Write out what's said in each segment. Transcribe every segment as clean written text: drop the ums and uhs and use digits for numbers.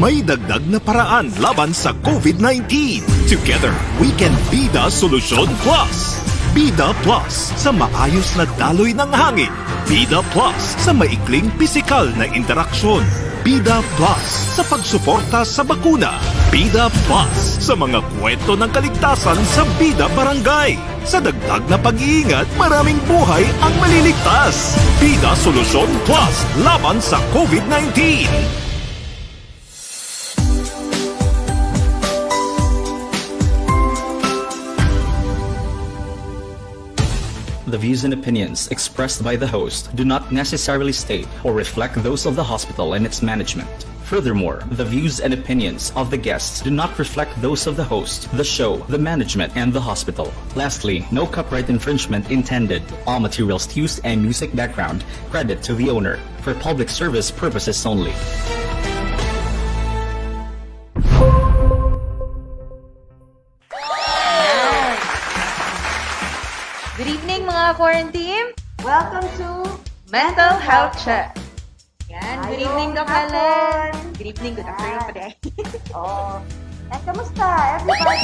May dagdag na paraan laban sa COVID-19. Together, we can Bida Solusyon Plus. Bida Plus sa maayos na daloy ng hangin. Bida Plus sa maikling pisikal na interaksyon. Bida Plus sa pagsuporta sa bakuna. Bida Plus sa mga kwento ng kaligtasan sa Bida Barangay. Sa dagdag na pag-iingat, maraming buhay ang maliligtas. Bida Solusyon Plus laban sa COVID-19. The views and opinions expressed by the host do not necessarily state or reflect those of the hospital and its management. Furthermore, the views and opinions of the guests do not reflect those of the host, the show, the management, and the hospital. Lastly, no copyright infringement intended. All materials used and music background credit to the owner for public service purposes only. Good evening mga quarantine! Welcome to Mental Health Check! Yan, good Ayong evening Doc hapon. Helen! Good evening, good afternoon pa din. Oh. And kamusta everybody?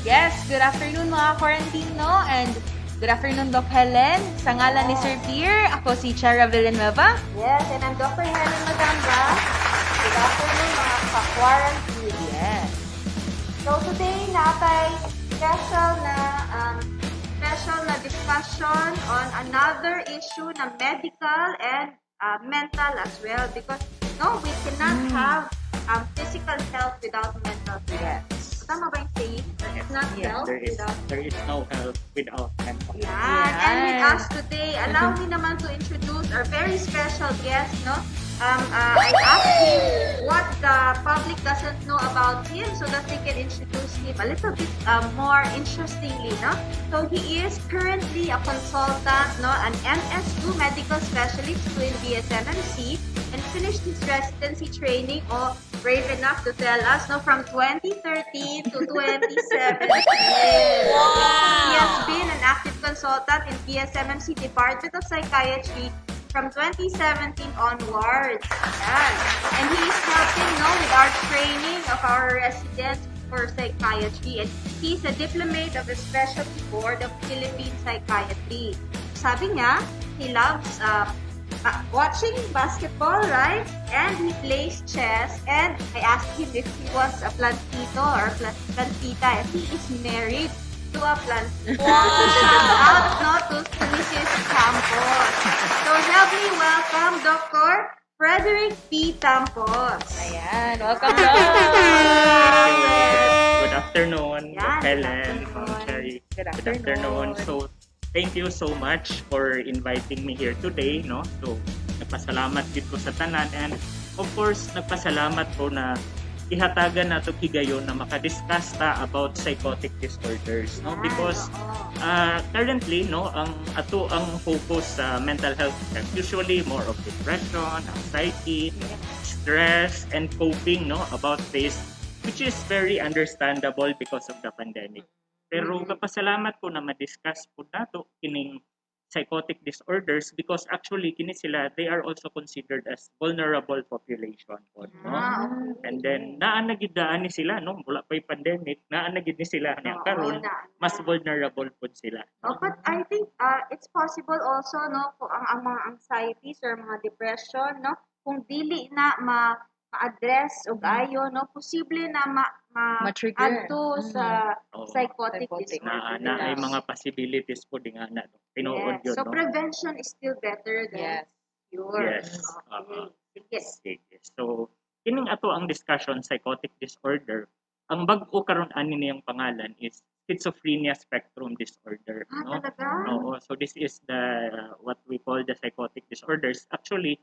Yes, good afternoon mga quarantine, no? And good afternoon Doc Helen. Sa ngalan ni Sir Pierre, ako si Chara Villanueva. Yes, and I'm Dr. Helen Magamba. Good afternoon mga ka-quarantine. Yes. So today natay special na discussion on another issue na medical and mental as well, because we cannot have physical health without mental health. Yes. Tama ba yung saying? It's not health without there is no health without mental. Yan. Yes. And with us today, allow me naman to introduce our very special guest, no? I asked him what the public doesn't know about him so that they can introduce him a little bit more interestingly, no? So he is currently a consultant, no? An MS2 medical specialist in BSMMC and finished his residency training, brave enough to tell us, no, from 2013 to 2017. He has been an active consultant in BSMMC Department of Psychiatry from 2017 onwards. Yan. And he is helping with our training of our residents for psychiatry. And he's a diplomate of the Specialty Board of Philippine Psychiatry. Sabi niya, he loves watching basketball, right? And he plays chess. And I asked him if he was a plantito or plantita. And he is married to a plantita. Wow! Out to Mrs. Campos. So help me welcome Dr. Frederick P. Campos. Ayan, welcome Doc! Good afternoon, Yan, Helen, good afternoon. Cherry. Good Good afternoon. So, thank you so much for inviting me here today, no? So, nagpasalamat dito sa tanan, and of course, nagpasalamat po na ihatagan nato higayon na makadiscuss ta about psychotic disorders, no? Because currently, no, ang focus sa mental health usually more of depression, anxiety, stress, and coping, no, about this, which is very understandable because of the pandemic. Pero kapasalamat ko na ma-discuss po nato kining psychotic disorders because actually kini sila, they are also considered as vulnerable population po, no? And then naanagidaan ni sila, no, mula pa yung pandemic, naanagid ni sila niya karon mas vulnerable po sila. Oh, but I think it's possible also, no, kung ang mga anxieties or mga depression, no, kung dili na ma-address o ayo, no, posible na Ma-trigger. adto sa Oo. psychotic Psychotic. disorder. Na ay mga possibilities po di nga na, no? Tinuod Yes. yun, So no? prevention is still better than Yes. cure. Yes. Okay. Yes. Sige. So, kining ato ang discussion psychotic disorder. Ang bag-o karon ani niyang pangalan is schizophrenia spectrum disorder, no? Talaga? Oo. So this is the what we call the psychotic disorders. Actually,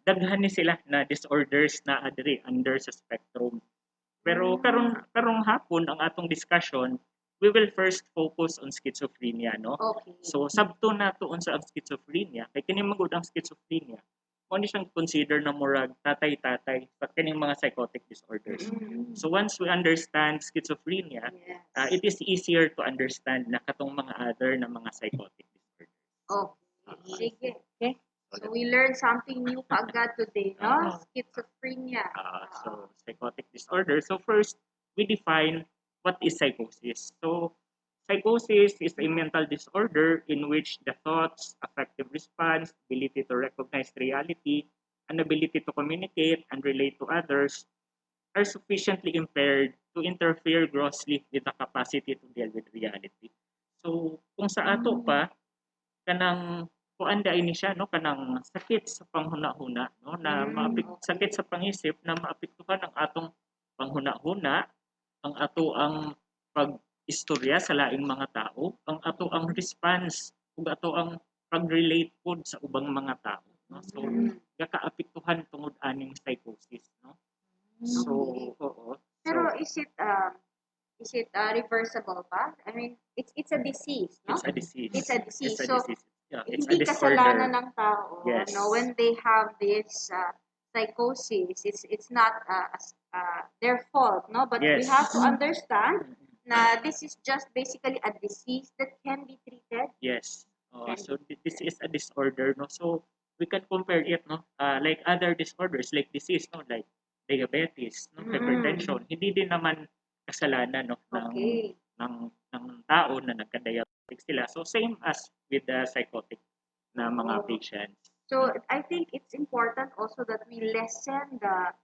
daghan ni sila na disorders na adiri under sa spectrum. Pero karong hapon ang atong discussion, we will first focus on schizophrenia, no? Okay. So sabto na tuon sa schizophrenia, kay kini magud ang schizophrenia. Mo ni siyang consider na murag tatay-tatay sa kining mga psychotic disorders. So once we understand schizophrenia, Yes. it is easier to understand na katong mga other na mga psychotic disorders. Okay. Sige. Okay. So we learned something new kaagad today, no? Schizophrenia. So psychotic disorder. So first, we define what is psychosis. So psychosis is a mental disorder in which the thoughts, affective response, ability to recognize reality, and ability to communicate and relate to others are sufficiently impaired to interfere grossly with the capacity to deal with reality. So kung sa ato pa kanang kuan da ini siya no kanang sakit sa panghuna-huna no na sakit sa pangisip na maapektuhan ang atong panghuna-huna, ang ato ang pag-istorya sa laing mga tao, ang ato ang response ug ato ang pag-relate pod sa ubang mga tao no. So gakaapektuhan tungod aning psychosis no. So oo. Pero is it reversible ba? I mean, it's a disease, no? It's a disease. It's a disease. It's a So, disease. Yeah, it's a hindi disorder. kasalanan ng tao, Yes. no? When they have this psychosis, it's not their fault, no? But we Yes. have to understand na this is just basically a disease that can be treated. Yes. So this is a disorder, no. So we can compare it, no, like other disorders, like disease, no, like diabetes, no, hypertension. Hindi din naman kasalanan, no, Okay. ng tao na nagka-diabetic sila. So same as with the psychotic na mga patients. So I think it's important also that we lessen the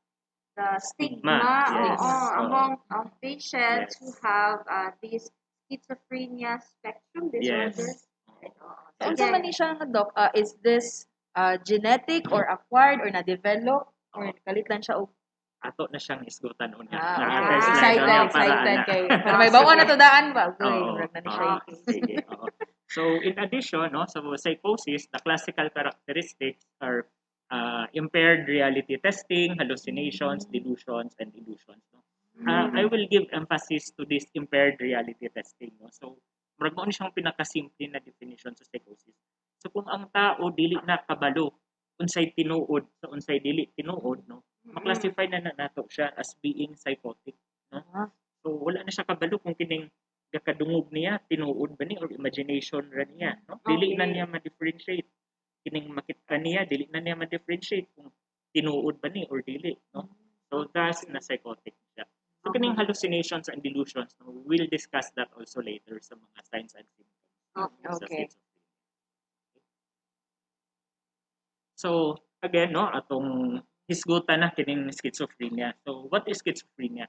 stigma, Yes. among patients Yes. who have this schizophrenia spectrum disorder. Yes. So, unsa man ni siya nga, Doc? Is this genetic or acquired or na-develop or kalit lang siya og Ato na siyang isgutan una. okay. First Excited, line na para excited ana. kay. Pero may bawon na to daan ba? Okay, Oo, murag na ni siya. oo, sige, oo. So in addition, no, so psychosis, the classical characteristics are impaired reality testing, hallucinations, delusions, and illusions. No? I will give emphasis to this impaired reality testing. No? So murag mo siyang pinakasimple na definition sa psychosis. So kung ang tao dili na kabalo unsay tinuod sa unsay dili tinuod, no, maklasify na nato siya as being psychotic, no. So wala na siya kabalo kung kining gakadungog niya tinuod ba ni or imagination ra niya, no. Dili na niya ma-differentiate kining makita niya, dili na niya ma-differentiate kung tinuod ba ni or dili, no. So thus na psychotic siya. So kining hallucinations and delusions, no, we'll discuss that also later sa mga signs and symptoms. Sa Okay. schizophrenia. So again, no, atong hisgutan na kining schizophrenia. So what is schizophrenia?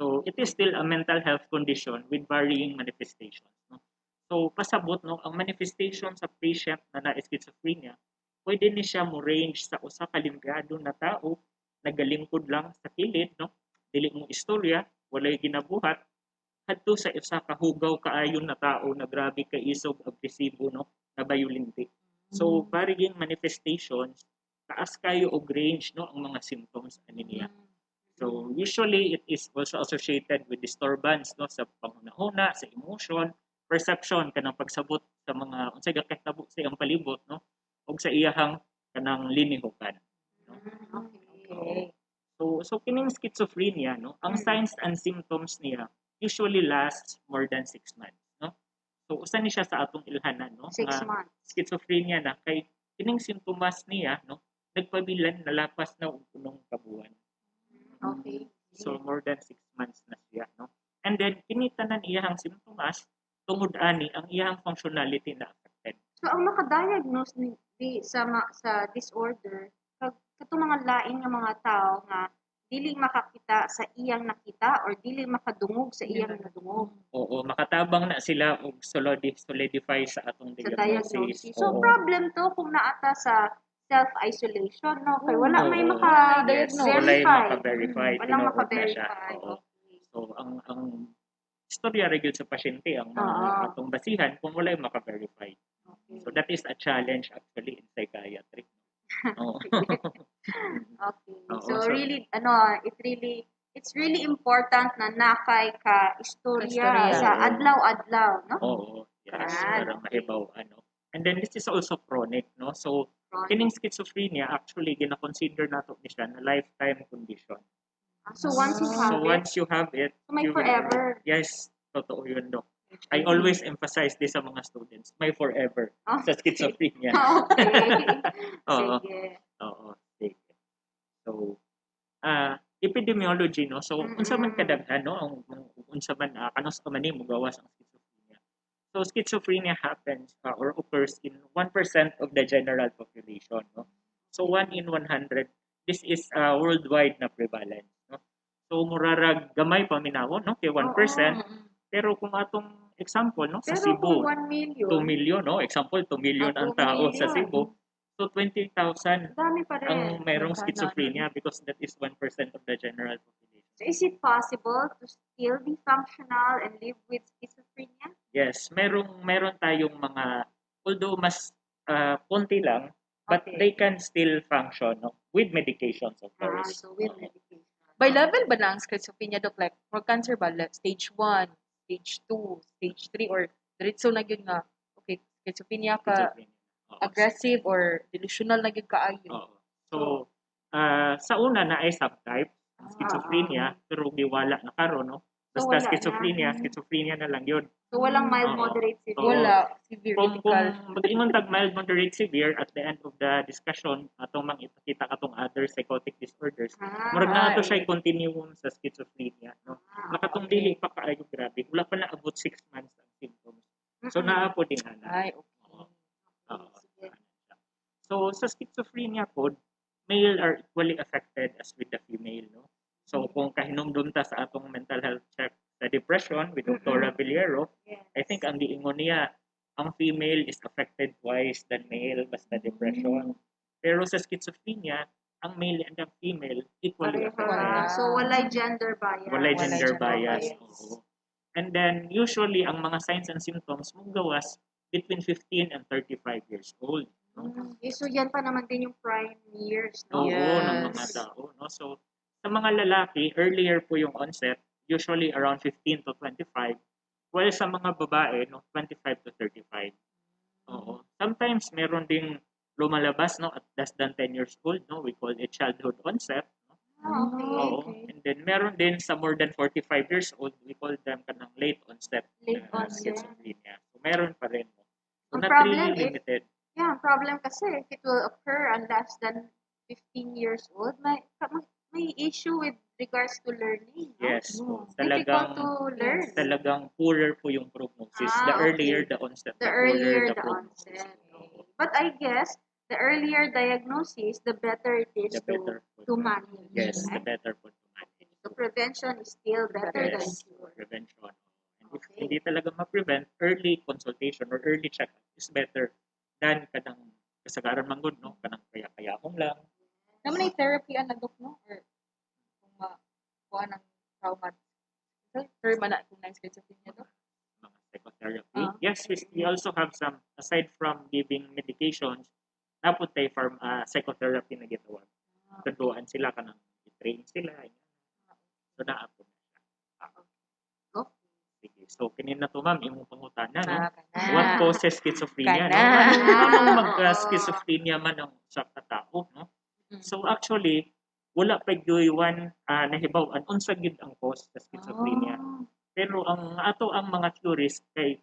So it is still a mental health condition with varying manifestations, no. So pasabot, no, ang manifestation sa patient na na schizophrenia, pwede ni siya mo range sa usa ka limbiyado na tao nagalingkod lang sa kilid, no, dili mo istorya, walay ginabuhat, hadto sa usa ka hugaw kaayon na tao na grabe kay isog, agresibo, no, na violente. So varying manifestations, taas kayo og range, no, ang mga symptoms ani niya. So usually it is also associated with disturbance, no, sa panghuna-huna, sa emotion, perception kanang pagsabot sa mga unsay gakahitabo sa iyang palibot, no, ug sa iyahang kanang linihukan. Okay. So kining schizophrenia, no, ang signs and symptoms niya usually lasts more than 6 months, no. So usa ni siya sa atong ilhanan, no, 6 nga months. schizophrenia na kay kining simptomas niya, no, nagpabilan nalapas na og punong kabuan. Okay. So more than 6 months na siya, no. And then kini tanan iyang simptomas tungod ani ang iyang functionality na affected. So ang makadiagnose sa disorder katong mga lain nga mga tao nga dili makakita sa iyang nakita or dili makadungog sa iyang nadungog Oo, makatabang na sila og solidify sa atong sa diagnosis. diagnosis. So Oo. problem to kung naata sa self-isolation, no? Kaya wala may Oo. Diagnose. Walay maka-verify. maka-verify, Walang tinuod na siya. maka-verify. Oo. Okay. So ang istorya ra gyud sa pasyente ang mga Oo. atong basihan kung walay maka-verify. Okay. So that is a challenge actually in psychiatry. Oo. Okay. Oo, So so- really it's really important na nakay ka istorya Istorya. sa Oo. adlaw-adlaw, no? Oo. Yes, Ah, para okay. mahibaw ano. And then this is also chronic, no? So Chronic. kining schizophrenia actually gina-consider nato ni siya na lifetime condition. So once you have So it, once you have it, so may you will- forever. Yes, totoo yun, Dok. I always emphasize this sa mga students. May forever sa schizophrenia. Okay. Oo. Sige. Oo. Sige. So, epidemiology, no? So, unsa man kadaghan, no? Ang unsa man, kanos ka man mo gawas ang schizophrenia. So, schizophrenia happens or occurs in 1% of the general population, no? So, 1 in 100. This is worldwide na prevalence, no? So, murarag gamay paminawon, no? Kay 1%. Pero kung atong example, no? Sa Pero Cebu, kung 1 million, 2 million, no? Example, 2 million ang 2 tao sa million. Cebu. So, 20,000 dami pa rin. ang mayroong schizophrenia because that is 1% of the general population. So, is it possible to still be functional and live with schizophrenia? Yes, meron tayong mga, although mas konti lang, but Okay. they can still function, no? With medications, of course. So with medication. By level ba na ang schizophrenia, Doc? Like, for cancer ba? Stage 1, stage 2, stage 3, or diretso na yun nga, okay, schizophrenia ka, Schizophrenia. Oo. aggressive or delusional na yun kaayo. Oo. So, sa una na ay subtype, ang schizophrenia, pero giwala na karon, no? So, Basta wala na. schizophrenia na lang yun. So walang mild, Oo. moderate, severe. Oo. Wala, severe, Kung typical. mag-ingon tag mild, moderate, severe, at the end of the discussion, atong makita katong other psychotic disorders, murag na ato siya continuum sa schizophrenia, no? Nakatong dili pa kaayo grabe, wala pa na abot 6 months ang symptoms. So naa po din ana. Ay, okay. Oo. So sa schizophrenia po, male are equally affected as with the female, no? So kung kahinumdum ta sa atong mental health check sa depression with Dr. Villero, Yes. I think ang giingon niya, ang female is affected twice than male basta depression. Pero sa schizophrenia, ang male and ang female equally Pareho. affected. So walay gender bias. Walay Walay gender gender bias. bias. Oo. And then usually ang mga signs and symptoms mong gawas between 15 and 35 years old. No? So yan pa naman din yung prime years, Oo, no? ng mga Yes. tao. No? So, sa mga lalaki, earlier po yung onset, usually around 15 to 25. While sa mga babae, no, 25 to 35. Oo. Sometimes, meron ding lumalabas, no, at less than 10 years old, no, we call it childhood onset. No? Okay. Oo. And then, meron din sa more than 45 years old, we call them kanang late onset Late onset. schizophrenia. So, meron pa rin. No? So, Ang not problem really is- limited. Yeah, ang problem kasi if it will occur on less than 15 years old, may issue with regards to learning. No? Yes. Difficult Talagang to learn. talagang poorer po yung prognosis. The Ah, earlier okay. the onset, The poorer earlier the the prognosis. onset. Okay. But I guess the earlier diagnosis, the better it is The better to manage. Yes, the right? better po to manage. So prevention is still better than Yes, cure. prevention. And if Okay. hindi talaga ma-prevent, early consultation or early check-up is better than kanang kasagaran man good, no? Kanang kaya-kayahong lang. Naman ay therapy ang nagok, no? Or kung kuha ng trauma. So, term na kung na-schizophrenia, no? Mga psychotherapy. Yes, we also have some, aside from giving medications, napot tayo from psychotherapy na gitawag. Tuduan sila kanang i-train sila. So naapod na siya. Okay. Sige. So kinin na to ma'am, imong pangutana, no? Kana. What causes schizophrenia, no? Kana. Anong mag-schizophrenia man ang sa katao, no? So actually, wala pa gyud nahibaw-an unsa gid ang cause sa schizophrenia. Pero ang ato ang mga theories kay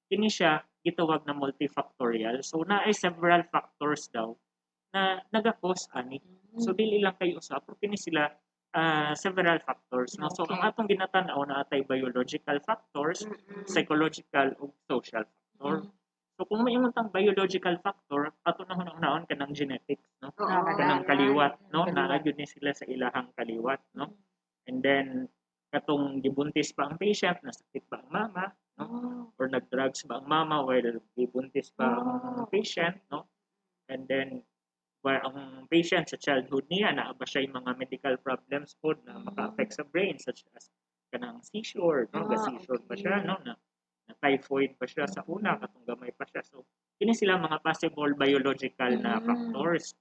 kini siya gitawag na multifactorial. So naay several factors daw na naga-cause ani. So dili lang kayo usa, pero kini sila several factors, no? So ang atong ginatan-aw na atay biological factors, psychological ug social factor. So kung may imong biological factor, ato na hunang-naon kanang genetics, no? Oo. Kanang kaliwat, no? Kaliwat. Naagyo ni sila sa ilahang kaliwat, no? And then katong gibuntis pa ang patient, nasakit ba ang mama, no? Or nag-drugs ba ang mama while gibuntis pa ang patient, no? And then where ang patient sa childhood niya naa ba siya yung mga medical problems po na maka-affect sa brain such as kanang seizure, no? Seizure pa siya, no? Na typhoid pa siya sa una, katong gamay pa siya. So, kini sila mga possible biological na factors.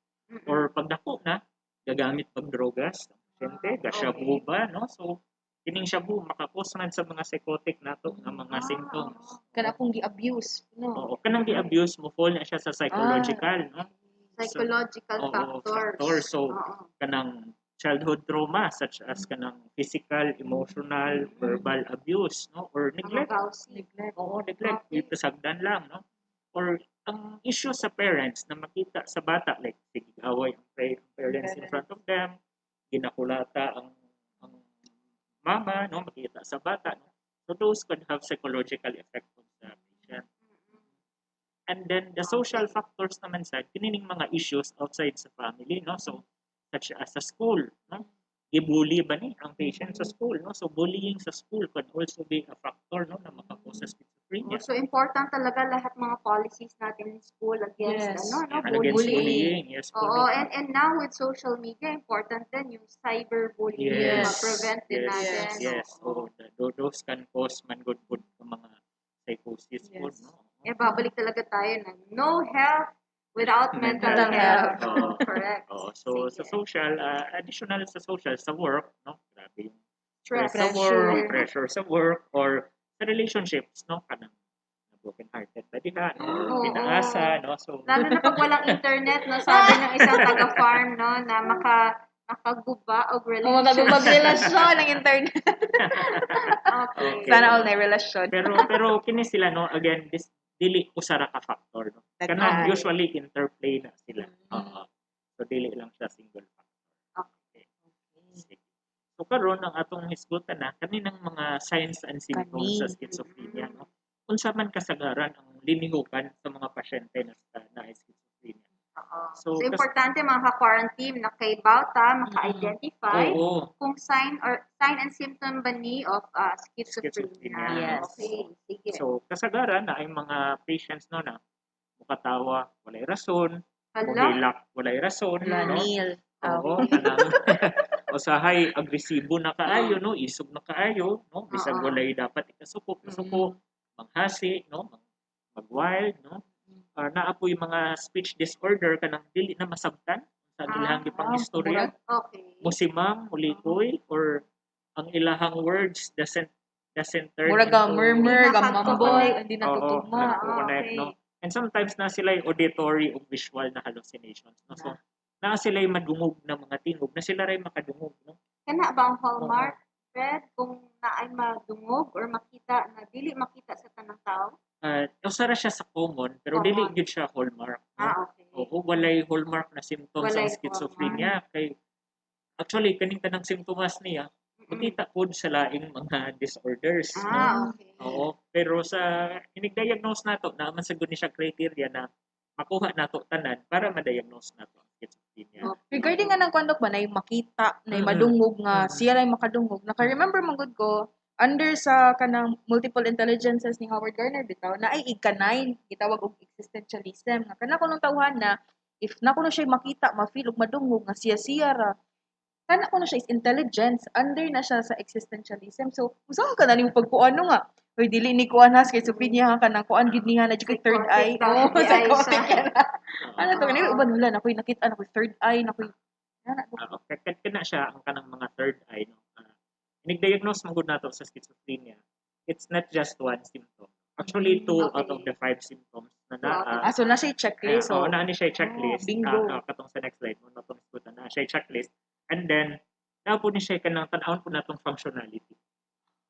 Or pag dako na, gagamit pag drogas, pasyente, gasyabu ba, no? So, kining shabu, makakos man sa mga psychotic nato nga mga symptoms. Kana kung gi-abuse, no? Oo, kanang di-abuse mo, fall na siya sa psychological, no? Psychological Oo, factors. factor. So, Oo. kanang childhood trauma such as kanang physical, emotional, verbal abuse, no, or neglect. Oo, neglect. Itasagdan lang, no? Or ang issue sa parents na makita sa bata, like, sige, away ang parents in front of them, ginakulata ang mama, no, makita sa bata, no? So those could have psychological effect on the patient. And then the social factors naman sa kinining mga issues outside sa family, no? So such as sa school, no? I-bully ba ni ang patient sa school, no? So bullying sa school could also be a factor, no, na makakause sa schizophrenia. So important talaga lahat mga policies natin in school against Yes. Against bullying, yes, Oo, correct. and now with social media, important din yung cyberbullying, Yes. ma-prevent din natin. Yes. Oo. So those can cause manggod-good ng mga psychosis po, Yes. no? Eh, babalik talaga tayo na no health without mental Mental health. health. Oo. Correct. So sa Sige. social, additional sa social, sa work, no? Grabe yung Stress. stress sa work, pressure sa work, or sa relationships, no? Kanang broken-hearted ba diha, no? Or Oo. pinaasa, no? So, Lalo na pag walang internet, no, sabi ng isang taga-farm, no, na makaguba o Kung magrelasyon ng internet. Okay. Sana all na relasyon. pero kini sila, no, again, this dili usara ka factor, no? Kanang Nag-add. usually interplay na sila. Mm. Oo. So dili lang siya single factor. Okay. Sige. So karon ang atong hisgutan na kaninang mga signs and symptoms sa Kani. schizophrenia, no? Unsa man kasagaran ang linihukan sa mga pasyente na schizophrenia. Oo. So, So, importante mga ka-quarantine na kay bata maka-identify Oo. kung sign and symptom ba ni of schizophrenia. Schizophrenia. Yes. Okay, sige. So kasagaran na ay mga patients no na mukatawa walay rason, Hala, muhilak walay rason, no? Lanil. Oo, kanang usahay agresibo na kaayo, no, isog na kaayo, no, bisag Oo. walay dapat ikasuko, manghasi, no, mag-wild, no. Naapoy mga speech disorder kanang dili na masabtan sa ilahang gipang istorya, okay. musimang, mulikoy, or ang ilahang words doesn't turn Mura ka into- murmur, ka Nakakatuwa. mamboy, hindi Oo, natutugma. nagko-connect, Okay. no. And sometimes na sila auditory o visual na hallucinations, no. So na sila madungog na mga tingog, na sila ray makadungog, no. Kana ba ang hallmark, Fred, kung naay madungog or makita na dili makita sa tanang tao? Usara siya sa common, pero Common. dili gyud siya hallmark, no. Okay. Oo, walay hallmark na symptoms Walay ang schizophrenia kay actually kaning tanang simptomas niya makita pod sa laing mga disorders, no. Okay. Oo, pero sa diagnose nato na man sagud ni siya criteria na makuha nato tanan para ma-diagnose nato ang schizophrenia. Regarding nga ng kondok ba, na yung makita, na yung Mm. madungog nga, siya lang makadungog. Naka-remember man gud ko, under sa kanang multiple intelligences ni Howard Gardner bitaw, na ay ika-9, gitawag og existentialism. Nga kana kunong tawhan na, if na kuno siya makita, ma-feel og madungog, nga siya ra, kana kuno siya is intelligence, under na siya sa existentialism. So, usahan ka na ni pagkuano nga, Uy, dili ni kuan ha, schizophrenia ha, kanang kuan gid niya na jud third eye. Psychotic daw, Psychotic siya. yan. Ano to, kanina uban wala na ko'y nakita na ko'y third eye na ko'y Kana siya ang kanang mga third eye, no. Diagnose man gud nato sa schizophrenia. It's not just one symptom. Actually, 2 out of the 5 symptoms na naa. so na siya checklist. So, naa ni siya checklist. bingo. Katong sa next slide mo natong iskutan na siya checklist. And then naa po ni siya kanang tan-awon po natong functionality.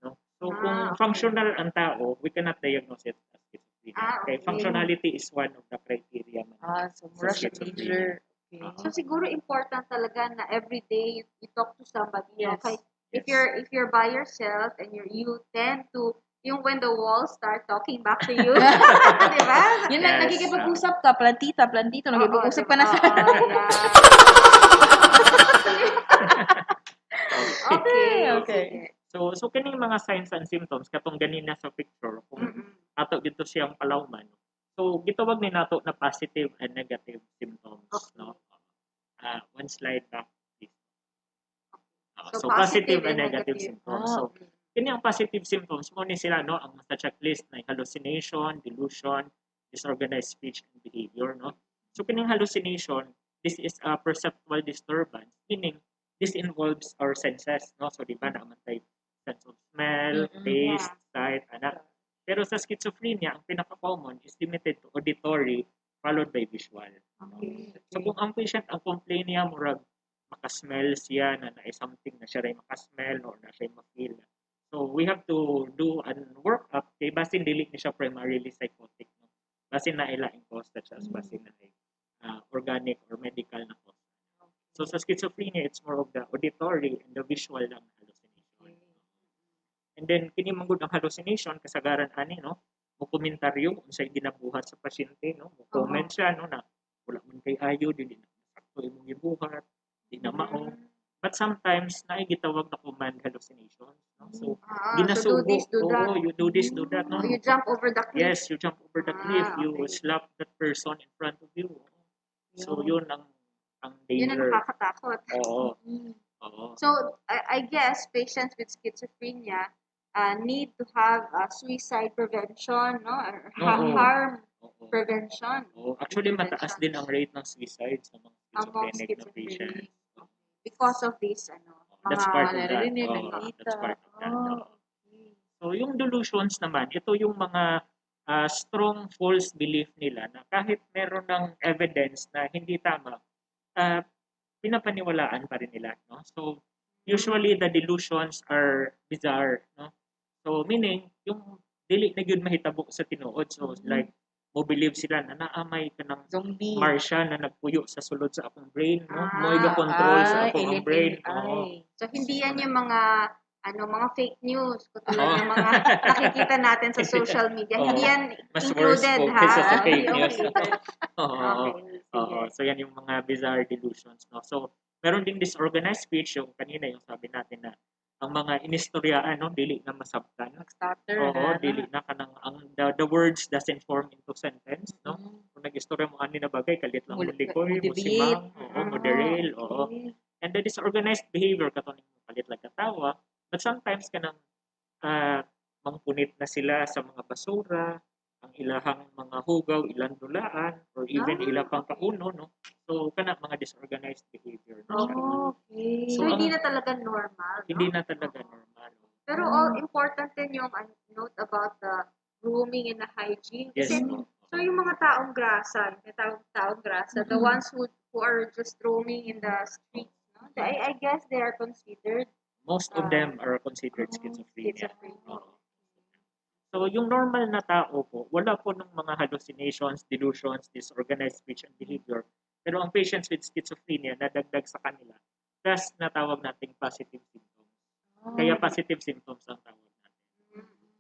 No? So kung Okay. functional ang tao, we cannot diagnose it as schizophrenia. Okay. Okay, functionality is one of the criteria man. so mura siya major. Okay. So siguro important talaga na every day you talk to somebody. Yes. Okay. If Yes. you're by yourself and you tend to yung when the walls start talking back to you, di ba? Yun na, Yes, nagkikipag-usap ka, plantito, nagkikipag-usap ka na sa... Okay. So kining mga signs and symptoms katong ganina sa picture kung ato dito siyang palawman. So gitawag ni nato na positive and negative symptoms, no. One slide back please. So positive and negative symptoms. So kini ang positive symptoms mo ni sila, no, ang sa checklist na hallucination, delusion, disorganized speech and behavior, no. So kining hallucination, this is a perceptual disturbance, meaning this involves our senses, no. So di ba naman tayo sense of smell, taste, sight, ana. Pero sa schizophrenia, ang pinaka-common is limited to auditory followed by visual. No? So kung ang patient ang complain niya murag makasmell siya na na something na siya rin makasmell or na siya ma-feel. So we have to do an workup kay basin dili ni siya primarily psychotic, no? Basin na ilaing cause such as basin na organic or medical na cause. So sa schizophrenia, it's more of the auditory and the visual lang hallucination. And then kini man gud ang hallucination kasagaran ani, no? Mo komentaryo unsay ginabuhat sa pasyente, no? Mo comment siya, no, na wala man kay ayo dili na sakto imong gibuhat, di na mao. But sometimes naay gitawag na command hallucinations, no? So So do this, do that. you do this, do that, no? You jump over the cliff. Yes, you jump over the cliff, you okay. slap that person in front of you. So yun ang Yun ang danger. nakakatakot. Oo. Mm. Oo. So, I guess patients with schizophrenia need to have suicide prevention, no? Or Oo. harm Oo. prevention Oo. Actually, Prevention. mataas din ang rate ng suicide sa mga among schizophrenic na patients. schizophrenic. Because of this, That's part of that. naririnig, Oo, nakikita. that's part of that. Oh, Oo. So, yung delusions naman, ito yung mga strong false belief nila na kahit meron ng evidence na hindi tama, pinapaniwalaan pa rin nila. No? So, usually the delusions are bizarre. No? So, meaning, yung dili na yun mahitabo sa tinuod. So, like, mo believe sila na naamay ka ng zombie. Marcia na nagpuyo sa sulod sa akong brain. No? Mo control sa akong brain. Oo. So, hindi yan yung mga mga fake news, katulad ng mga nakikita natin sa social media. Hindi yan Mas worse included, po ha? kaysa sa fake Okay, news. okay. Oo. Okay, Oo. sige. So, yan yung mga bizarre delusions. No? So, meron ding disorganized speech, yung kanina yung sabi natin na ang mga inistoryaan, no, dili na masabtan. Nag-stutter Oo, na. dili na kanang the words doesn't form into sentence, no? Kung nag-istorya mo ani na bagay, kalit lang mo likoy, mo simang, oo, mo derail, oo. And the disorganized behavior katong kalit lang katawa, but sometimes kanang mangpunit na sila sa mga basura, ang ilahang mga hugaw, ilang dulaan, or even ilang pang pauno, no? So, kana mga disorganized behavior na siya. Okay. So, hindi na talaga normal, no? Hindi na talaga normal. Pero all important din yung note about the grooming and the hygiene. Yes, Kasi, no? so yung mga taong grasa, the ones who are just roaming in the streets, no? I guess they are considered Most of them are considered schizophrenia. schizophrenia. Oo. So, yung normal na tao po, wala po ng mga hallucinations, delusions, disorganized speech and behavior. Pero ang patients with schizophrenia, nadagdag sa kanila, plus natawag nating positive symptoms. Kaya positive symptoms ang tawag natin.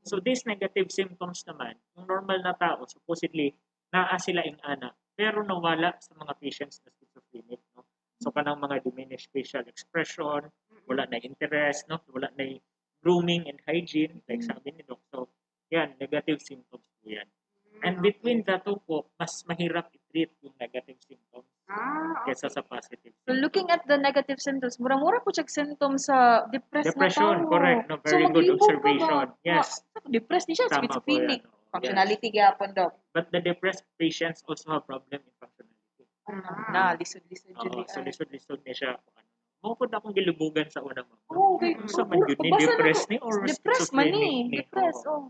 So, these negative symptoms naman, yung normal na tao, supposedly, naa sila ana, pero nawala sa mga patients na schizophrenic. No? So, kanang mga diminished facial expression, wala na interest, no? Wala na grooming and hygiene, like sabi ni Doc. So, yan, negative symptoms po yan. And between the two po, mas mahirap i-treat yung negative symptoms kaysa sa positive So symptoms. looking at the negative symptoms, mura-mura po siya symptoms sa depressed Depression, na tao. correct. No, very good maglibog ka observation. ba? Yes. Depressed ni siya, Tama po schizophrenic. yan. Oo. Functionality gyapon daw. But the depressed patients also have problem in functionality. Na, lisod-lisod Oo, yun. so lisod-lisod niya siya. Mukod akong gilubugan sa una mo. Okay. Sa man yun ni depressed ni or Depressed man schizophrenic ni. Depressed, oh.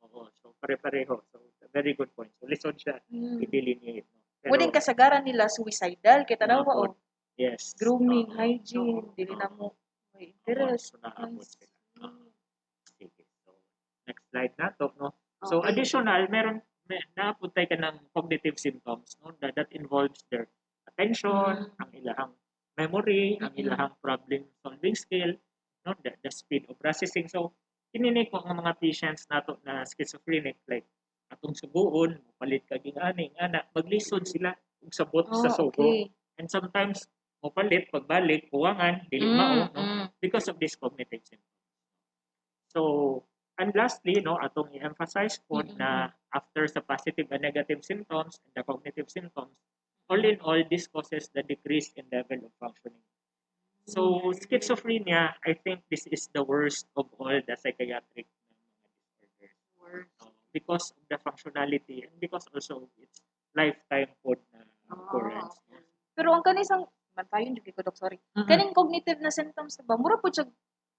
Oo, so pare-pareho. So, very good point. So, lisod siya. I-delineate. No? Pero, Pwedeng kasagaran nila suicidal. Kita daw ba, oh. yes. Grooming, Oo. hygiene, dili na mo. May interest. So, naabot sila. Sige. So, next slide na to, no? So, Okay. additional, napuntay ka ng cognitive symptoms, no? That involves their attention, ang ilahang memory, ang ilahang problem-solving skill, no? The speed of processing. So, kininig ko ang mga patients nato na schizophrenic, like, atong subuon, palit ka ging-aning, anak, maglisod sila kung sabot sa sugo. Okay. And sometimes, mapalit, pagbalik, kuwangan, dili mao, no? Because of this cognitive symptoms. So, and lastly, no, atong i-emphasize po na after sa positive and negative symptoms and the cognitive symptoms, all in all, this causes the decrease in level of functioning. So, schizophrenia, I think this is the worst of all the psychiatric disorders. Because of the functionality and because also of its lifetime po na occurrence. Pero ang kanisang, mantayon, di ko, Dok, sorry. Kaning cognitive na symptoms ba, mura po siya,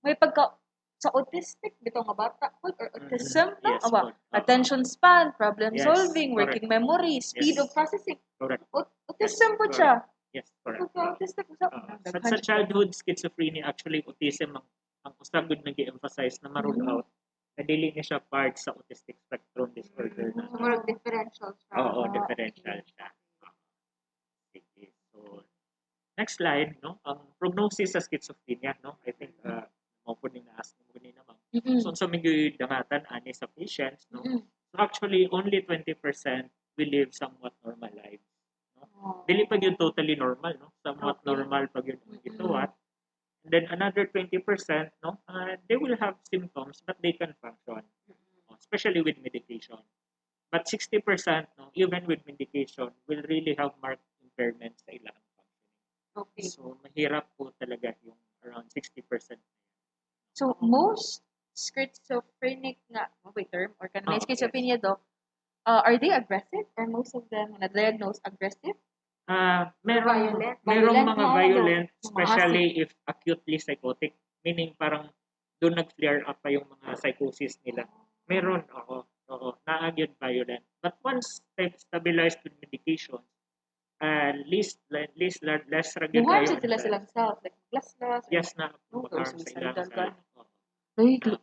may pagka, sa autistic, bitaw nga bata, or autism, no? Yes, Aba, po. attention span, problem Yes, solving, correct. working memory, speed Yes. of processing. Correct. Autism po Correct. siya. Yes, correct. Autistic usap. Sa childhood schizophrenia, actually, autism ang usab gud nag-emphasize na ma-rule out na dili ni siya part sa autistic spectrum disorder na. So, murag differential siya. Oo, differential siya. Sige. So, next slide, no? Ang prognosis sa schizophrenia, no? I think mo po ni na-ask mo ni naman. So, sa mga dangatan ani sa patients, no? So, actually, only 20% will live somewhat normal lives. No? Dili pa yun totally normal, no? Somewhat normal pag yun ang gituwat. And then another 20%, no? They will have symptoms but they can function, especially with medication. But 60%, no, even with medication, will really have marked impairments sa ilang functioning. Okay. So, mahirap po talaga yung around 60%. So, most schizophrenic nga, term, or kan may Yes. schizophrenia doc, are they aggressive? Or most of them na-diagnose aggressive? Merong Violent. merong Violent mga na, violent, mga especially if acutely psychotic, meaning parang doon nag-flare up pa yung mga psychosis nila. Meron, oo, naagyod violent. But once they've stabilized with medication, less rugged Buhay tayo. sila silang self, like glaslas. Yes, na Oh, mag-harm or sa ilang suicidal sa Ay, So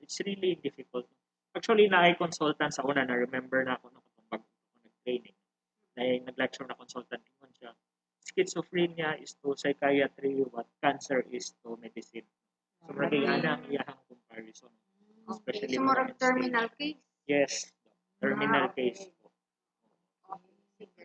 it's really difficult. Actually, na-I consultant sa una, na-remember na ako nung bago ako nag-training. Nag-lecture na consultant naman siya. Schizophrenia is to psychiatry what cancer is to medicine. So, magigana ang iyahang comparison. Okay. Especially So, mga murag end terminal stage. case. Yes, terminal Okay. case. Okay. Sige.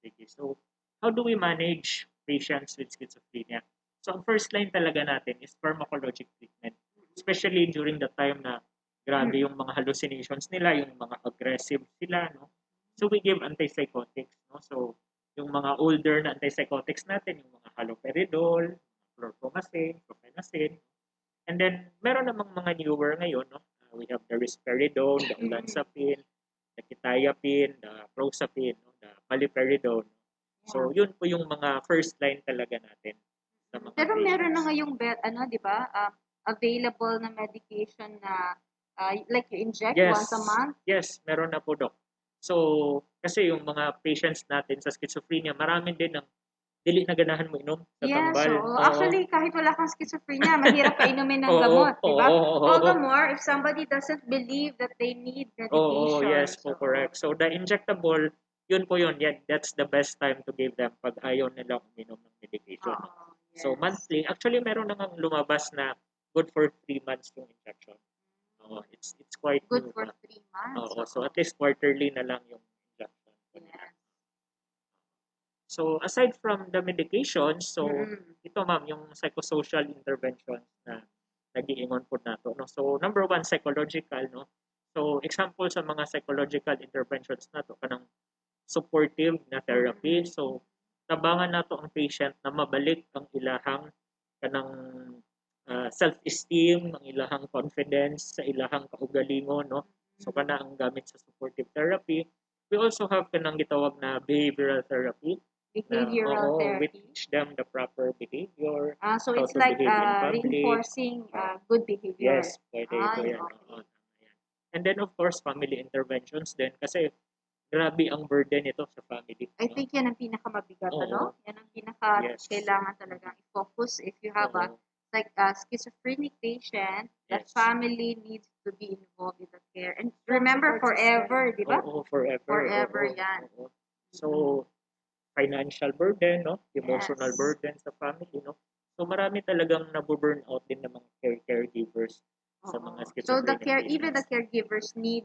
Sige. So, how do we manage patients with schizophrenia? So, ang first line talaga natin is pharmacologic treatment. Especially during the time na grabe yung mga hallucinations nila, yung mga aggressive sila, no? So, we give antipsychotics, no? So, yung mga older na antipsychotics natin, yung mga haloperidol, chlorpromazine, propenacin. And then, meron namang mga newer ngayon, no? We have the risperidone, the olanzapine, the quetiapine, the prozapine, no? The paliperidone. So, yun po yung mga first line talaga natin sa mga Pero meron na patients. ngayong di ba? Available na medication na like you inject once a month. Yes, meron na po, Doc. So, kasi yung mga patients natin sa schizophrenia, marami din ng dili na ganahan mo inom sa Yes, tambal. so actually kahit wala kang schizophrenia, mahirap pa inumin ng gamot, di ba? All the more if somebody doesn't believe that they need medication. Yes po, correct. So, the injectable, yun po yun. Yeah, that's the best time to give them pag ayaw nila uminom ng medication. Yes. So, monthly. Actually, meron na ngang lumabas na good for 3 months yung injection. It's quite Good new for pa. 3 months. So, at least quarterly na lang yung injection. Yes. So, aside from the medications, so, Mm-mm. ito ma'am, yung psychosocial interventions na nag-iingon po nato. No? So, number one, psychological. No? So, example sa mga psychological interventions nato kanang supportive na therapy. So, tabangan nato ang patient na mabalik ang ilahang kanang self-esteem, ang ilahang confidence sa ilahang kaugalingon, no? So kana ang gamit sa supportive therapy. We also have kanang gitawag na behavioral therapy. Behavioral We therapy. teach them the proper behavior. So how it's to like behave in public. reinforcing good behavior. Yes, pwede ito yan. Okay. Ayan. And then of course, family interventions din kasi grabe ang burden ito sa family. I no? think yan ang pinakamabigat, Oo. ano? Yan ang pinaka Yes. kailangan talagang i-focus if you have a Oo. like a schizophrenic patient, that Yes. family needs to be involved in the care. And remember, forever, di ba? Oo, forever. Forever oo, yan. oo. So, financial burden, no? Emotional Yes. burden sa family, no? So, marami talagang nabuburn out din ng mga caregivers sa Oo. mga So the schizophrenic even the patients. caregivers need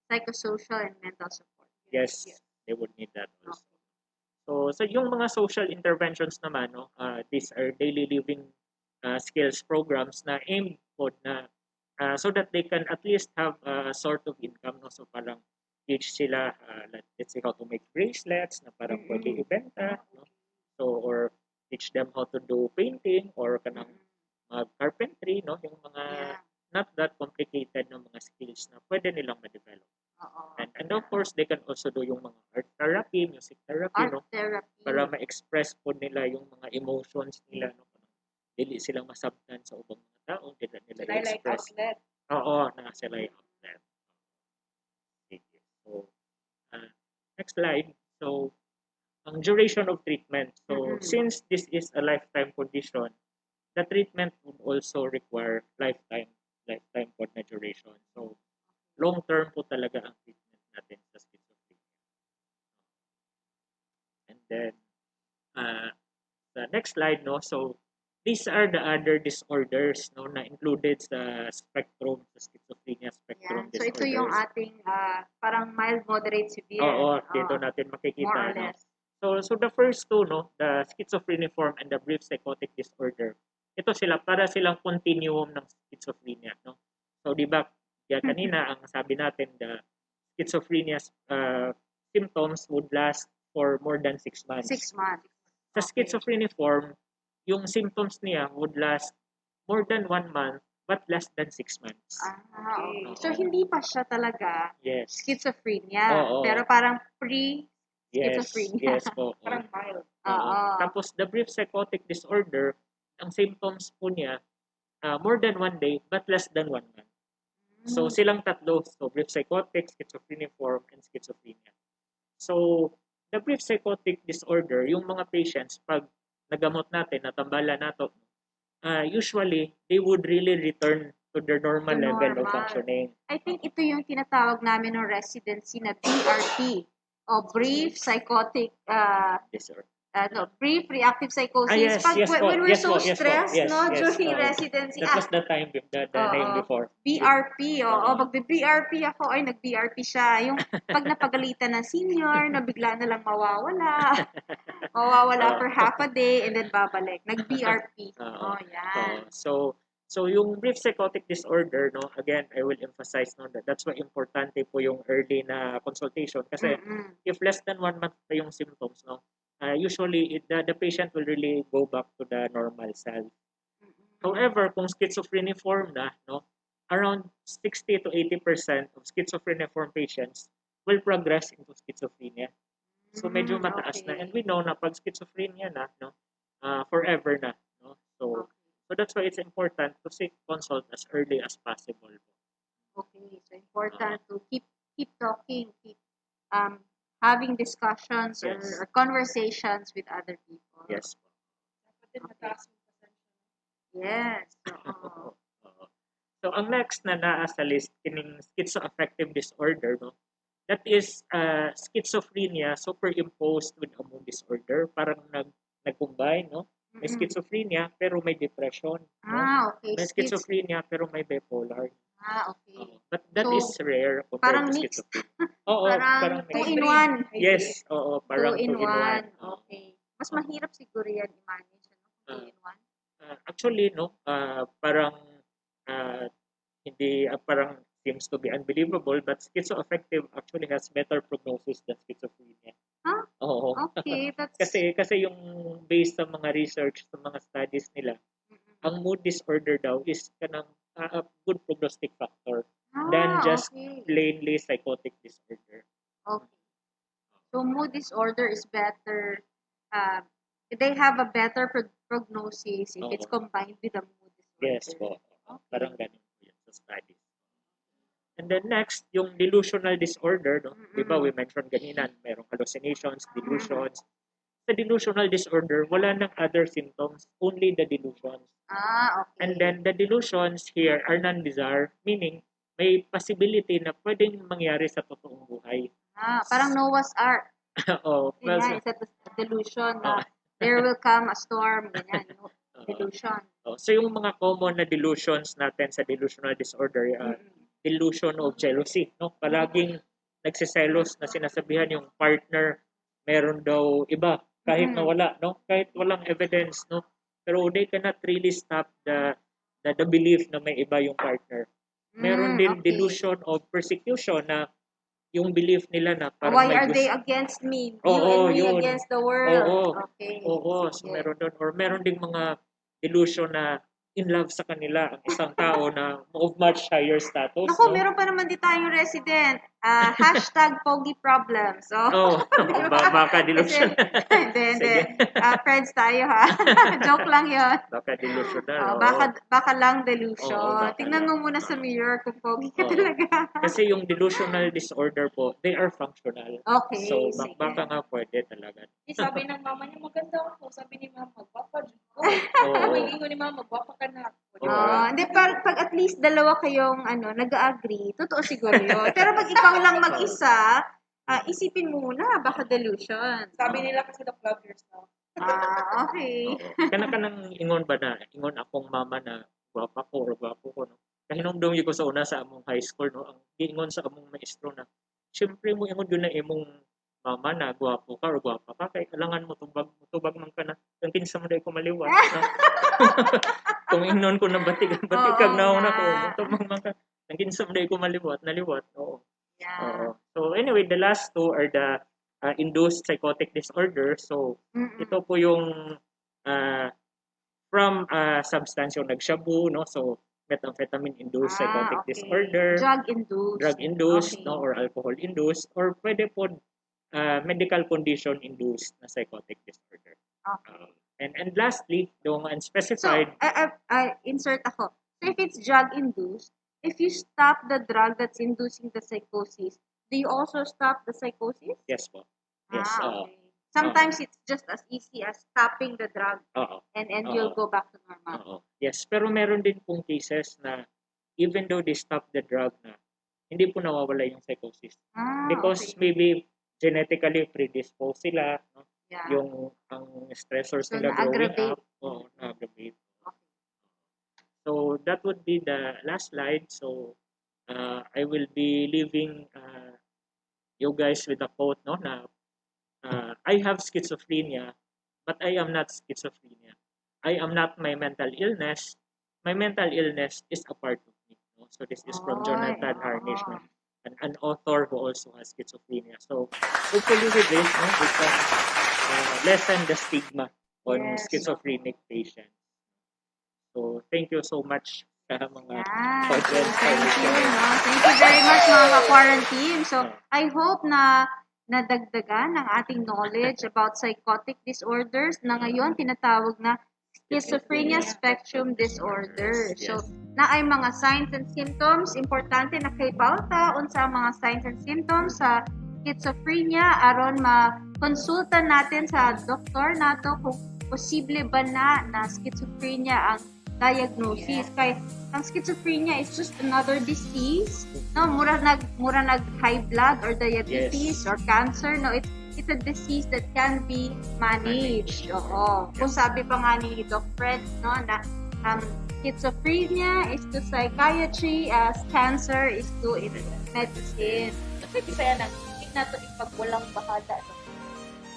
psychosocial and mental support. Yes, they would need that also. So yung mga social interventions naman, no, these are daily living skills programs na aimed po na so that they can at least have a sort of income, no? So parang teach sila, let's say how to make bracelets na parang pwede ibenta, no? So or teach them how to do painting or kanang carpentry, no? Yung mga Yeah. not that complicated na mga skills na pwede nilang ma-develop. Oo. And of course, they can also do yung mga art therapy, music therapy, no? Art therapy. Para ma-express po nila yung mga emotions nila, no? Dili silang masabtan sa ubang mga tao, dili nila Sila like i-express. outlet. Oo, na sila yung outlet. Sige. So, next slide. So, ang duration of treatment. So, Mhm. since this is a lifetime condition, the treatment would also require lifetime po na duration. So, long term po talaga ang treatment natin sa schizophrenia. And then, the next slide, no? So, these are the other disorders, no, na included sa spectrum, sa schizophrenia spectrum Yan. So, disorders. ito yung ating parang mild, moderate, severe. Oo, dito natin More makikita, or no? less. So the first two, no, the schizophreniform and the brief psychotic disorder, ito sila, para silang continuum ng schizophrenia, no? So, di ba, kanina, ang sabi natin, the schizophrenia symptoms would last for more than 6 months. 6 months. Sa schizophreniform, yung symptoms niya would last more than 1 month, but less than 6 months. Okay. Oo. So, hindi pa siya talaga Yes. schizophrenia. Oo. Pero parang Yes, schizophrenia. yes po. Parang mild. Oo. Tapos the brief psychotic disorder, ang symptoms po niya, more than 1 day, but less than 1 month. So, silang tatlo. So, brief psychotic, schizophreniform, and schizophrenia. So, the brief psychotic disorder, yung mga patients, pag nagamot natin, natambala nato, usually, they would really return to their normal To level of normal. functioning. I think ito yung tinatawag namin ng residency na BRP o brief psychotic Disorder. brief reactive psychosis. yes, Pag yes po, when we're yes so po, yes po, stressed, yes, no, yes, during oo. residency, That was the time, the name before. BRP, Oo. magbe-BRP ako, ay nag-BRP siya. Yung pag napagalitan ng senior, na bigla na lang mawawala for half a day, and then babalik. Nag-BRP. Oo. Yan. So yung brief psychotic disorder, no, again, I will emphasize no, that that's why importante po yung early na consultation kasi Mm-mm. if less than 1 month pa yung symptoms, no, usually the patient will really go back to the normal self. However, kung schizophreniform na, no, around 60 to 80% of schizophreniform patients will progress into schizophrenia. So medyo mataas na, Okay. and we know na pag schizophrenia na, no, forever na, no. So that's why it's important to seek consult as early as possible. Okay, so important to keep talking, keep having discussions Yes. or conversations with other people. Yes. Yes. Oo. So ang next na naa sa list kining schizoaffective disorder, no, that is schizophrenia superimposed with a mood disorder, parang nag-combine, no. May schizophrenia pero may depression, no. Okay. May schizophrenia pero may bipolar. Okay. But that So, is rare compared parang to mixed. schizophrenia. Oo, Parang mixed. 2-in-1. Yes, oo, parang 2-in-1. 2-in-1. Okay. Mas mahirap siguro yan i-manage, no? 2-in-1. Actually, no, parang hindi, parang seems to be unbelievable, but schizoaffective actually has better prognosis than schizophrenia. Huh? Oo. Okay, that's... Kasi yung based sa mga research, sa mga studies nila, ang mood disorder daw is kanang a good prognostic factor than just okay. plainly psychotic disorder. Okay. So mood disorder is better. They have a better prognosis if it's combined with a mood disorder. Yes po. Parang ganun po yun sa studies. And then next, yung delusional disorder, no? Di ba we mentioned kanina, merong hallucinations, delusions. Sa delusional disorder, wala nang other symptoms, only the delusions. Okay. And then the delusions here are non-bizarre, meaning may possibility na pwedeng mangyari sa totoong buhay. Parang Noah's Ark. Oh, Yun nga, is that the delusion na there will come a storm, ganyan, delusion. So yung mga common na delusions natin sa delusional disorder, delusion of jealousy, no? Palaging nagsiselos na sinasabihan yung partner meron daw iba kahit na wala, no? Kahit walang evidence, no? Pero they cannot really stop the belief na may iba yung partner. Meron din delusion of persecution na yung belief nila na parang Why may are they against me? You Oo, and me yun. against the world. Oo. Okay. Oo, so Sige. meron doon. Or meron ding mga delusion na in love sa kanila ang isang tao na of much higher status. Naku, no? meron pa naman di tayong resident. Hashtag pogi problems. So, Oh, baka delusion. hindi. Sige. Friends tayo ha. Joke lang yun. Baka delusional. oo. Baka lang delusion. Oo, baka Tingnan lang. mo muna sa mirror kung pogi ka Oo. talaga. Kasi yung delusional disorder po, they are functional. Okay, So, sige. baka nga pwede talaga. Sabi ng mama niya, maganda ako. Sabi ni mama, magwapa din ko. Oo. May ingo ni mama, magwapa ka na ako. Di Oo. ba? Hindi, pag at least dalawa kayong nag-agree, totoo siguro yun. Pero pag ikaw lang mag-isa, isipin mo muna, baka delusion. Sabi nila kasi the club yourself. Okay. Oo. Kanang ingon ba na, ingon akong mama na gwapa ko or gwapo ko. No? Kahinumdum ko sa una sa among high school, no? Ang ingon sa among maestro na, syempre mo ingon yun na imong mama na gwapo ka or gwapa ka, kay kailangan mo tubag man ka na, ang kinsa mo dahil ko maliwat. no? Kung ingnon ko na batikag na ako na ko, tubag man ka, ang kinsa mo dahil ko naliwat. Oo. Yeah. Oo. So anyway, the last two are the induced psychotic disorder. So Mm-mm. ito po yung from substance yung nagshabu, no? So methamphetamine induced psychotic Okay. disorder, Drug-induced. drug induced, Okay. no, or alcohol induced, or pwede po medical condition induced na psychotic disorder. Okay. And lastly, yung So, unspecified, I insert ako. So, if it's drug-induced, if you stop the drug that's inducing the psychosis, do you also stop the psychosis? yes po. Yes. Oo. Okay. Sometimes it's just as easy as stopping the drug Oo. and you'll go back to normal. Oo. Yes, pero meron din pong cases na even though they stop the drug na, hindi po nawawala yung psychosis. Because Okay. maybe genetically predisposed sila, no? Yeah. Yung ang stressors So, nila growing na-aggravate. up. Na-aggravate. So, that would be the last slide. So, I will be leaving you guys with a quote, no, na I have schizophrenia, but I am not schizophrenia. I am not my mental illness. My mental illness is a part of me. No? So, this is from Jonathan Harnish, no? An author who also has schizophrenia. So, hopefully with this, no, we can lessen the stigma on Yes. schizophrenic patients. So, thank you so much sa mga Yeah. audience. Thank you. No? Thank you very much mga ka-quarantine. So, I hope na nadagdagan ng ating knowledge about psychotic disorders na ngayon tinatawag na schizophrenia spectrum disorder. So, na ay mga signs and symptoms, importante na kay Pauta unsa ang mga signs and symptoms sa schizophrenia aron ma-konsulta natin sa doktor nato kung posible ba na schizophrenia ang diagnosis. Kay ang schizophrenia is just another disease. No, mura nag high blood or diabetes or cancer. No, it's a disease that can be managed. Oo. Kung sabi pa nga ni Doc Fred, no, na schizophrenia is to psychiatry as cancer is to medicine. Kasi bisaya na, hindi na ito ipagwalang bahala. No?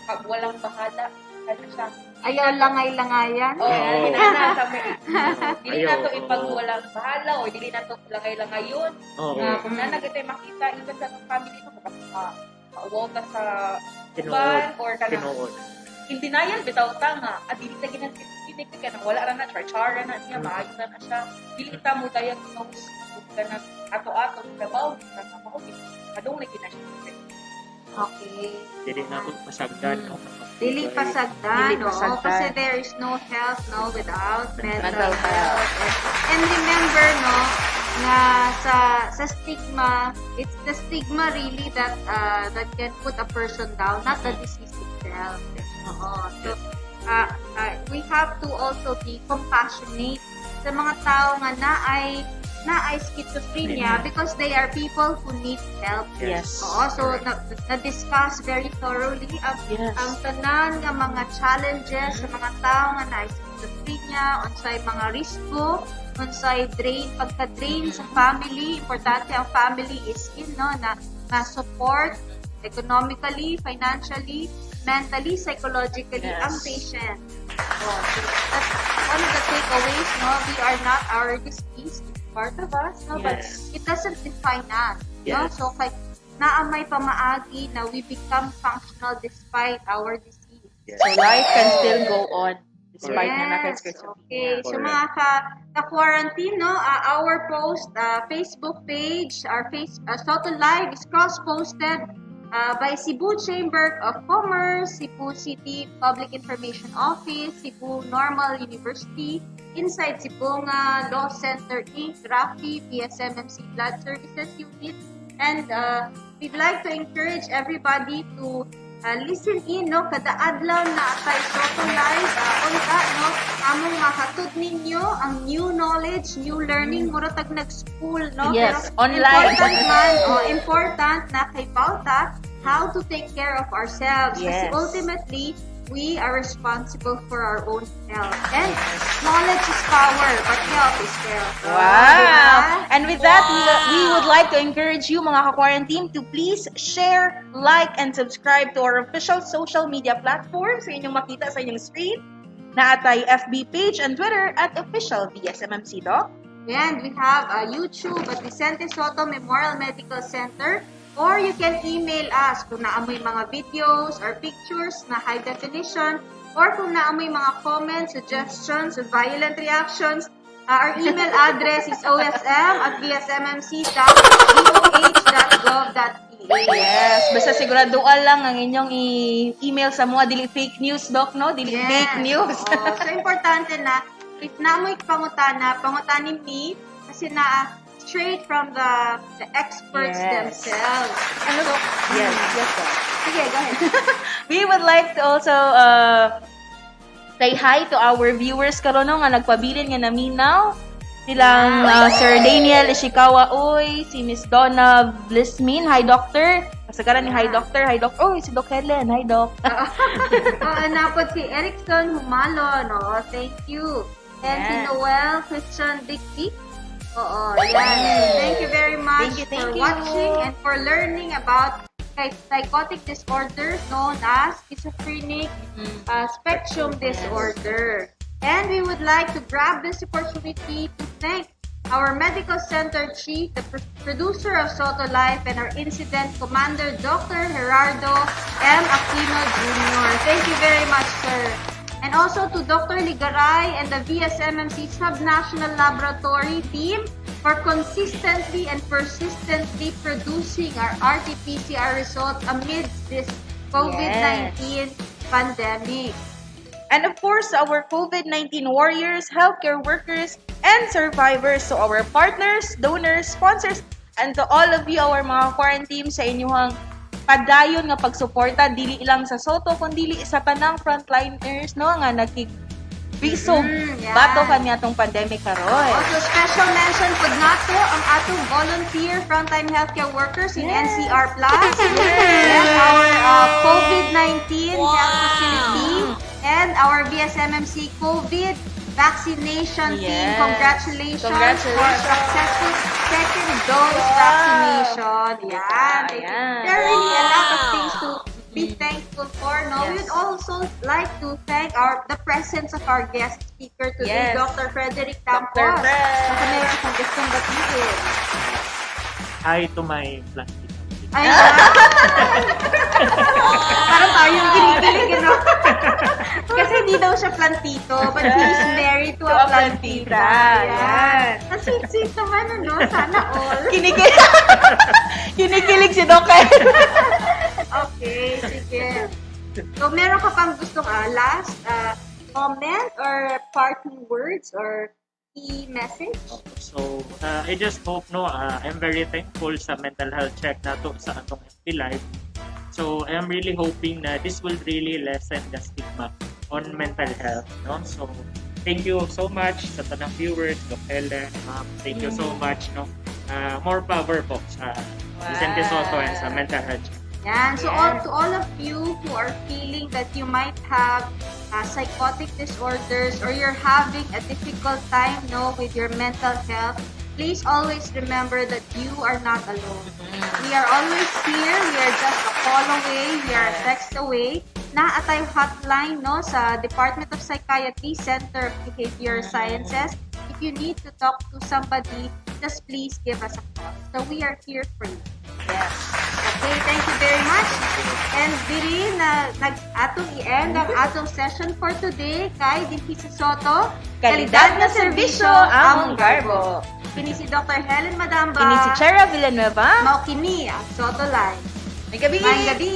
Pag walang bahala, ano siya? Ayaw langay-langayan. Oh, hindi na sa may dili na to Ayaw, ipagwalang bahala o dili na to langay-langayon. Oo. Na kung na nagitay makita even sa family mo mauwaw ka sa Tinuod. ban or ka na Tinuod. in denial bitaw ta nga at dili ta ginag ka na wala ra na char na niya maayo na siya dili ta mo diagnose ka na ato-ato trabaho ka na mao kadong na kinasiya. Okay. Dili na ito masagdan. No? Dili pasagdan, Dili no? pasagdan. Kasi there is no health, no, without mental Mental health. And remember, no, na sa stigma, it's the stigma really that that can put a person down, not the disease itself. Oo. So, we have to also be compassionate sa mga tao nga na ay schizophrenia because they are people who need help. Yes. Oo, so na-discuss very thoroughly ang tanan nga mga challenges sa mga tao nga na schizophrenia, unsay mga risko, unsay pagka-drain sa family. Importante ang family is na support economically, financially, mentally, psychologically ang patient. So that's one of the takeaways, no? We are not our disease, it's part of us, no? But it doesn't define us, no? Yes. So naamay pamaagi na we become functional despite our disease. Yes. So life can still go on Despite Correct. nga naka-stress. Okay. So Correct. mga ka-quarantine, no, our post, Facebook page, our Soto Live is cross-posted by Cebu Chamber of Commerce, Cebu City Public Information Office, Cebu Normal University, Inside Sibonga, Law Center Inc., RAFI, PSMMC Blood Services Unit, and we'd like to encourage everybody to listen in, no, kada adlaw na atay Soto Live, unta, no, among makatud ninyo ang new knowledge, new learning, mura tag nag-school, no? Yes, Pero online. important na kay Bauta, how to take care of ourselves. Kasi Yes. ultimately, we are responsible for our own health. And knowledge is power, but health is wealth. Wow! And with that, we would like to encourage you, mga ka-quarantine, to please share, like, and subscribe to our official social media platforms sa inyong makita sa inyong screen na atay FB page and Twitter at official BSMMC, Doc. And we have YouTube at Vicente Soto Memorial Medical Center, or you can email us kung naamoy mga videos or pictures na high definition, or kung naamoy mga comments, suggestions, or violent reactions. Our email address is osm@bsmmc.goh.gov.ph. Yes, basta siguraduan lang ang inyong email sa mga dili fake news, Doc, no? Dili fake news. Oo. So, importante na, if naamoy pangutanin me, kasi na straight from the experts Yes. themselves. Ano, Doc? Yes, Doc. Sige, go ahead. We would like to also say hi to our viewers karon no, nga nagpabilin nga naminaw. Silang Sir Daniel Ishikawa Uy, si Miss Donna Blissmin, hi doctor. Kasagaran ni hi doctor, hi doc. Oh, si Doc Helen, hi doc. Napod si Erickson Humalo, no? Thank you. And si Yan. Noel Christian Dixie. Oo, yan. So, thank you very much Thank for you. watching and for learning about psychotic disorders known as schizophrenic spectrum disorder. And we would like to grab this opportunity to thank our medical center chief, the producer of Soto Life, and our incident commander, Dr. Gerardo M. Aquino Jr. Thank you very much, sir. And also to Dr. Ligaray and the VSMMC Subnational Laboratory team for consistently and persistently producing our RT-PCR results amidst this COVID-19 pandemic. And of course, our COVID-19 warriors, healthcare workers, and survivors. So our partners, donors, sponsors, and to all of you, our mga quarantine sa inyong padayon nga pagsuporta, dili lang sa Soto, kundi sa tanang frontliners, no, nga nagkibisog yan. bato kanya tong pandemic karon. Also, special mention po nato ang atong volunteer frontline healthcare workers in NCR Plus and our COVID-19 health facility and our BSMMC COVID vaccination team. Yes. Congratulations for Congratulations. successful second dose vaccination. Yan. Ayan. There are really a lot of things to be thankful for. No, Yes. we would also like to thank the presence of our guest speaker today, Yes. Dr. Frederick Dr. Campos. Fred. Baka meron akong gustong batiin. Hi to my plastic. Ay, parang tayong kinikilig, no? Kasi hindi daw siya plantito, but he's married to a plantita. Yan. Ang sweet-sweet naman, ano? Sana all. Kinikilig si Doc. Okay, sige. So, meron ka pang gustong last comment or parting words or key message? So, I just hope, I'm very thankful sa mental health check na to sa atong FB Live. So, I am really hoping na this will really lessen the stigma on mental health, no? So, thank you so much sa tanang viewers, Doc Helen, ma'am. Thank you so much, no? More power po sa Vicente Soto and sa mental health check. Yan. So, to all of you who are feeling that you might have psychotic disorders or you're having a difficult time, with your mental health, please always remember that you are not alone. We are always here. We are just a call away. We are a text away. Naatay hotline, sa Department of Psychiatry, Center of Behavioral Sciences. If you need to talk to somebody just please give us a call. So we are here for you. Yes. Okay, thank you very much. And diri na atong i-end ang atong session for today kay Dinky Soto. Kalidad na serbisyo among garbo. Kini si Dr. Helen Madamba. Kini si Chera Villanueva. Mao kini ang Soto Line. May gabi! May gabi!